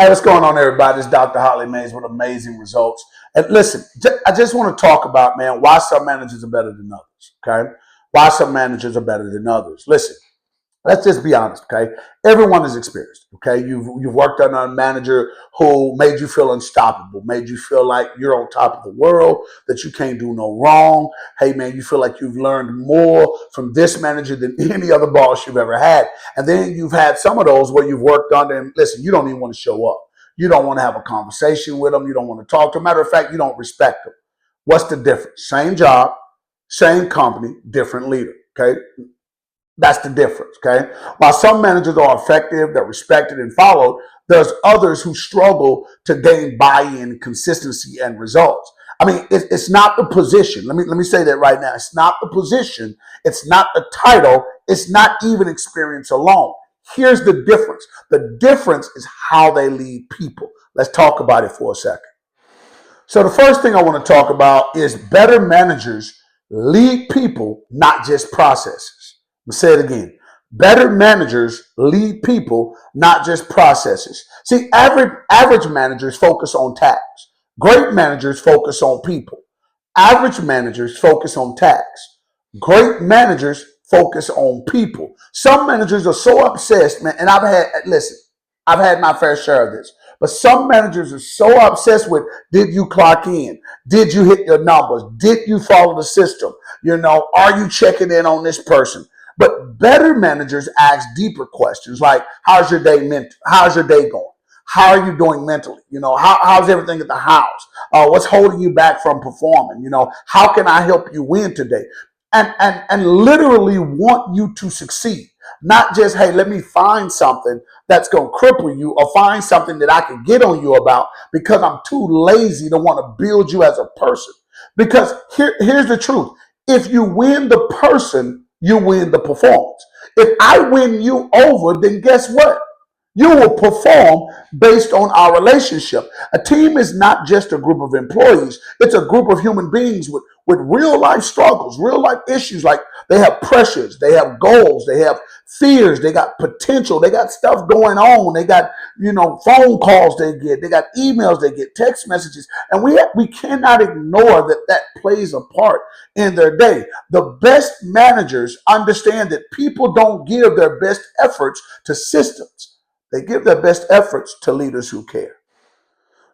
Hey, what's going on, everybody? It's Dr. Holly Mays with amazing results. And listen, I just want to talk about, man, why some managers are better than others, okay? Why some managers are better than others. Listen, let's just be honest, okay? Everyone is experienced, okay? You've worked under a manager who made you feel unstoppable, made you feel like you're on top of the world, that you can't do no wrong. Hey, man, you feel like you've learned more from this manager than any other boss you've ever had. And then you've had some of those where you've worked under and listen, you don't even want to show up. You don't want to have a conversation with them. You don't want to talk to them. Matter of fact, you don't respect them. What's the difference? Same job, same company, different leader, okay? That's the difference, okay? While some managers are effective, they're respected and followed, there's others who struggle to gain buy-in, consistency, and results. I mean, it's not the position. Let me say that right now. It's not the position. It's not the title. It's not even experience alone. Here's the difference. The difference is how they lead people. Let's talk about it for a second. So the first thing I want to talk about is better managers lead people, not just processes. Let me say it again. Better managers lead people, not just processes. See, average managers focus on tasks. Great managers focus on people. Average managers focus on tasks. Great managers focus on people. Some managers are so obsessed, man, and I've had my fair share of this. But some managers are so obsessed with, did you clock in? Did you hit your numbers? Did you follow the system? Are you checking in on this person? But better managers ask deeper questions like, how's your day going? How are you doing mentally? How's everything at the house? What's holding you back from performing? How can I help you win today? And literally want you to succeed. Not just, hey, let me find something that's going to cripple you or find something that I can get on you about because I'm too lazy to want to build you as a person. Because here's the truth. If you win the person, you win the performance. If I win you over, then guess what? You will perform based on our relationship. A team is not just a group of employees. It's a group of human beings with real life struggles, real life issues. Like they have pressures, they have goals, they have fears, they got potential, they got stuff going on. They got, phone calls they got emails they get, text messages. And we cannot ignore that plays a part in their day. The best managers understand that people don't give their best efforts to systems. They give their best efforts to leaders who care.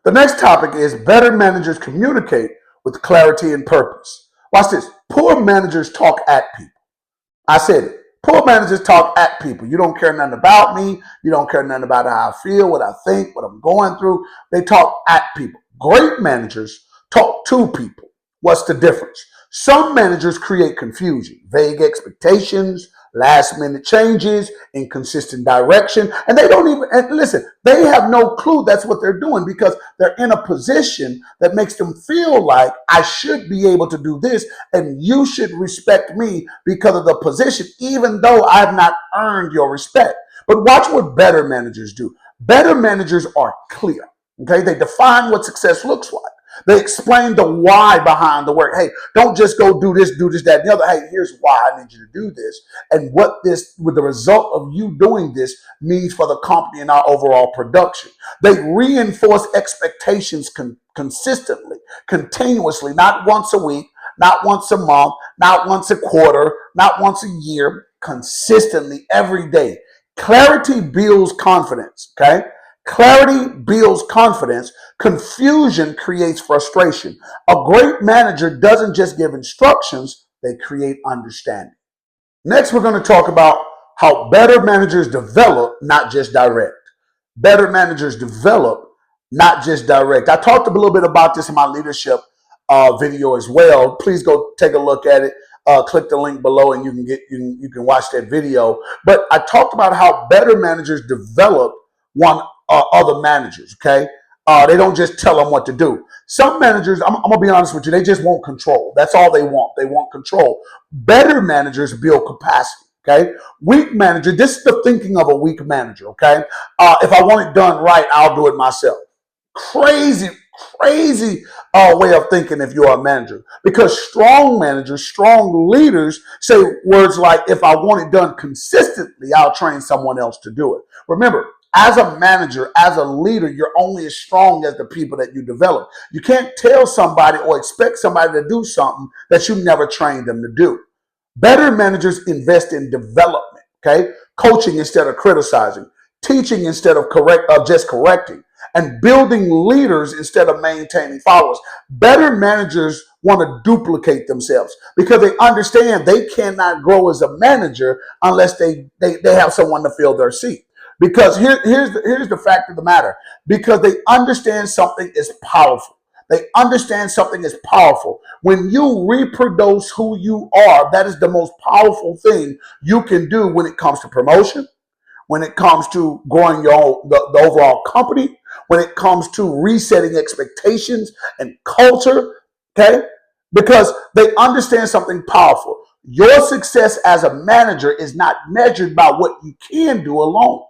The next topic is better managers communicate with clarity and purpose. Watch this. Poor managers talk at people. I said it. Poor managers talk at people. You don't care nothing about me. You don't care nothing about how I feel, what I think, what I'm going through. They talk at people. Great managers talk to people. What's the difference? Some managers create confusion, vague expectations, last minute changes, inconsistent direction, and they don't even, and listen, they have no clue that's what they're doing because they're in a position that makes them feel like I should be able to do this and you should respect me because of the position, even though I have not earned your respect. But watch what better managers do. Better managers are clear. Okay, they define what success looks like. They explain the why behind the work. Hey, don't just go do this, that, and the other. Hey, here's why I need you to do this. And what with the result of you doing this means for the company and our overall production. They reinforce expectations consistently, continuously, not once a week, not once a month, not once a quarter, not once a year, consistently every day. Clarity builds confidence, okay? Clarity builds confidence. Confusion creates frustration. A great manager doesn't just give instructions, they create understanding. Next, we're going to talk about how better managers develop, not just direct. Better managers develop, not just direct. I talked a little bit about this in my leadership video as well. Please go take a look at it. Click the link below and you can watch that video. But I talked about how better managers develop other managers, okay? They don't just tell them what to do. Some managers, I'm going to be honest with you, they just want control. That's all they want. They want control. Better managers build capacity, okay? Weak manager, this is the thinking of a weak manager, okay? If I want it done right, I'll do it myself. Crazy way of thinking if you're a manager. Because strong managers, strong leaders say words like, if I want it done consistently, I'll train someone else to do it. Remember, As a manager, as a leader, you're only as strong as the people that you develop. You can't tell somebody or expect somebody to do something that you never trained them to do. Better managers invest in development, okay? Coaching instead of criticizing, teaching instead of just correcting, and building leaders instead of maintaining followers. Better managers want to duplicate themselves because they understand they cannot grow as a manager unless they have someone to fill their seat. Because here's the fact of the matter. Because they understand something is powerful. They understand something is powerful. When you reproduce who you are, that is the most powerful thing you can do when it comes to promotion, when it comes to growing the overall company, when it comes to resetting expectations and culture, okay? Because they understand something powerful. Your success as a manager is not measured by what you can do alone,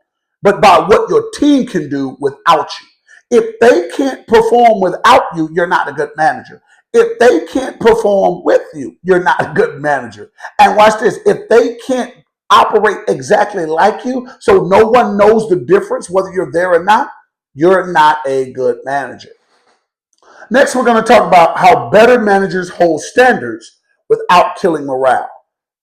but by what your team can do without you. If they can't perform without you, you're not a good manager. If they can't perform with you, you're not a good manager. And watch this, if they can't operate exactly like you, so no one knows the difference whether you're there or not, you're not a good manager. Next, we're going to talk about how better managers hold standards without killing morale.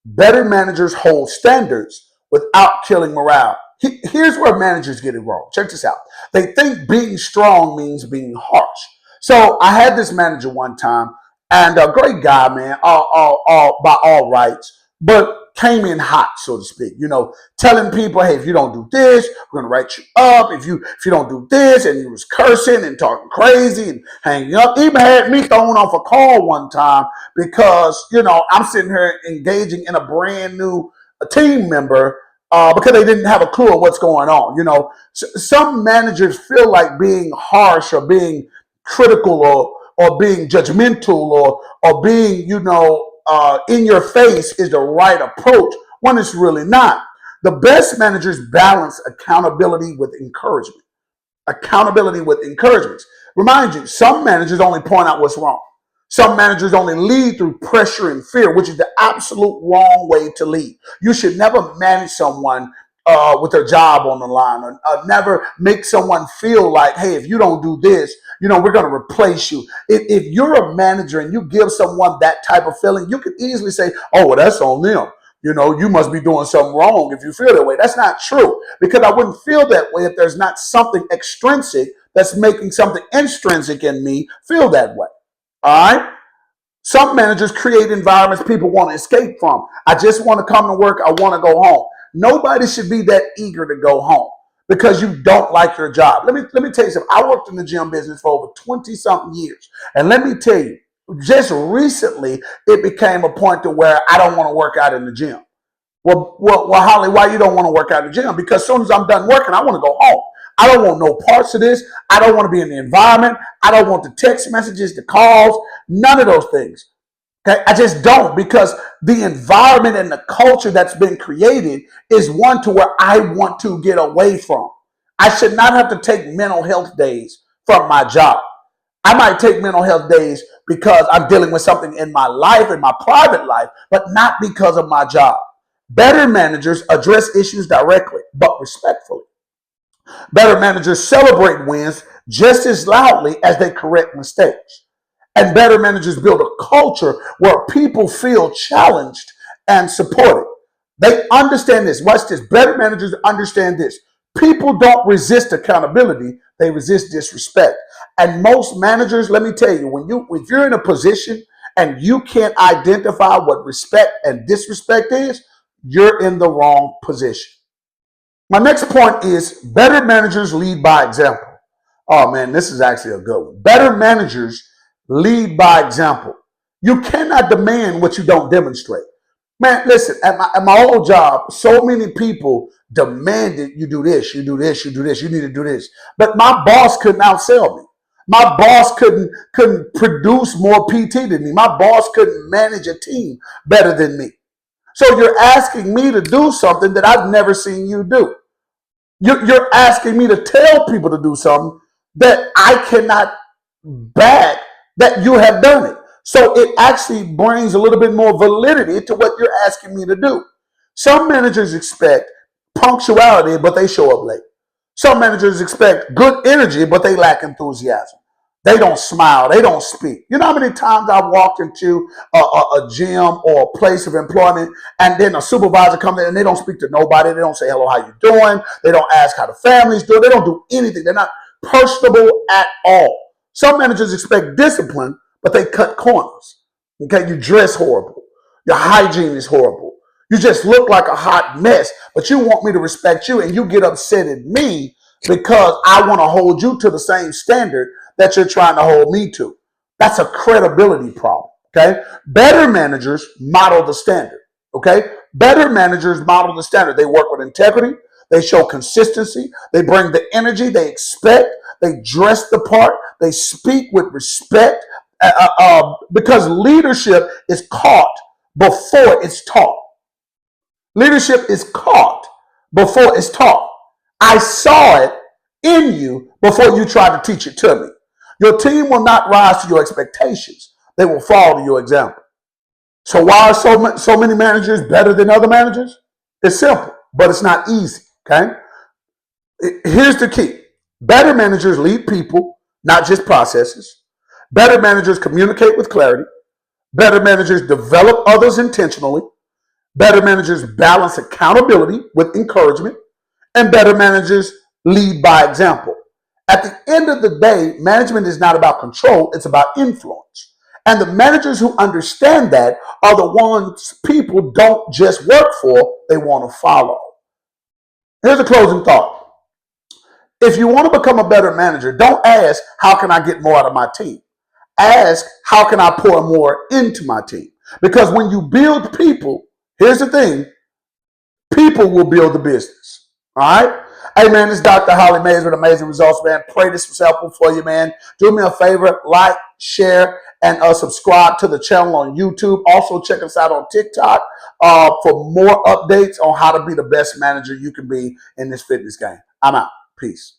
Better managers hold standards without killing morale. Here's where managers get it wrong. Check this out. They think being strong means being harsh. So I had this manager one time, and a great guy, man, all by all rights, but came in hot, so to speak. You know, telling people, hey, if you don't do this, we're gonna write you up. If you don't do this, and he was cursing and talking crazy and hanging up. Even had me thrown off a call one time because I'm sitting here engaging in a brand new team member because they didn't have a clue of what's going on. Some managers feel like being harsh or being critical or being judgmental or being in your face is the right approach when it's really not. The best managers balance accountability with encouragement. Accountability with encouragement. Remind you, some managers only point out what's wrong. Some managers only lead through pressure and fear, which is the absolute wrong way to lead. You should never manage someone with their job on the line, or never make someone feel like, hey, if you don't do this, we're going to replace you. If you're a manager and you give someone that type of feeling, you could easily say, oh, well, that's on them. You must be doing something wrong if you feel that way. That's not true, because I wouldn't feel that way if there's not something extrinsic that's making something intrinsic in me feel that way. All right? Some managers create environments people want to escape from. I just want to come to work. I want to go home. Nobody should be that eager to go home because you don't like your job. Let me tell you something. I worked in the gym business for over 20-something years. And let me tell you, just recently, it became a point to where I don't want to work out in the gym. Well, Holly, why you don't want to work out in the gym? Because as soon as I'm done working, I want to go home. I don't want no parts of this. I don't want to be in the environment. I don't want the text messages, the calls, none of those things. Okay? I just don't, because the environment and the culture that's been created is one to where I want to get away from. I should not have to take mental health days from my job. I might take mental health days because I'm dealing with something in my life, in my private life, but not because of my job. Better managers address issues directly, but respectfully. Better managers celebrate wins just as loudly as they correct mistakes. And better managers build a culture where people feel challenged and supported. They understand this. Watch this. Better managers understand this. People don't resist accountability. They resist disrespect. And most managers, let me tell you, if you're in a position and you can't identify what respect and disrespect is, you're in the wrong position. My next point is better managers lead by example. Oh man, this is actually a good one. Better managers lead by example. You cannot demand what you don't demonstrate. Man, listen, at my old job, so many people demanded you do this, you do this, you do this, you need to do this. But my boss couldn't outsell me. My boss couldn't produce more PT than me. My boss couldn't manage a team better than me. So you're asking me to do something that I've never seen you do. You're asking me to tell people to do something that I cannot back that you have done it. So it actually brings a little bit more validity to what you're asking me to do. Some managers expect punctuality, but they show up late. Some managers expect good energy, but they lack enthusiasm. They don't smile. They don't speak. You know how many times I've walked into a gym or a place of employment, and then a supervisor comes in and they don't speak to nobody. They don't say hello, how you doing? They don't ask how the family's doing. They don't do anything. They're not personable at all. Some managers expect discipline, but they cut corners. Okay, you dress horrible. Your hygiene is horrible. You just look like a hot mess, but you want me to respect you, and you get upset at me because I want to hold you to the same standard that you're trying to hold me to. That's a credibility problem. Okay. Better managers model the standard. Okay. Better managers model the standard. They work with integrity. They show consistency. They bring the energy they expect. They dress the part. They speak with respect because leadership is caught before it's taught. Leadership is caught before it's taught. I saw it in you before you tried to teach it to me. Your team will not rise to your expectations. They will follow your example. So why are so many managers better than other managers? It's simple, but it's not easy, okay? Here's the key. Better managers lead people, not just processes. Better managers communicate with clarity. Better managers develop others intentionally. Better managers balance accountability with encouragement. And better managers lead by example. At the end of the day, management is not about control, it's about influence. And the managers who understand that are the ones people don't just work for, they want to follow. Here's a closing thought. If you want to become a better manager, don't ask, how can I get more out of my team? Ask, how can I pour more into my team? Because when you build people, here's the thing, people will build the business. All right? Hey, man, this is Dr. Holly Mays with Amazing Results, man. Pray this was helpful for you, man. Do me a favor, like, share, and subscribe to the channel on YouTube. Also, check us out on TikTok for more updates on how to be the best manager you can be in this fitness game. I'm out. Peace.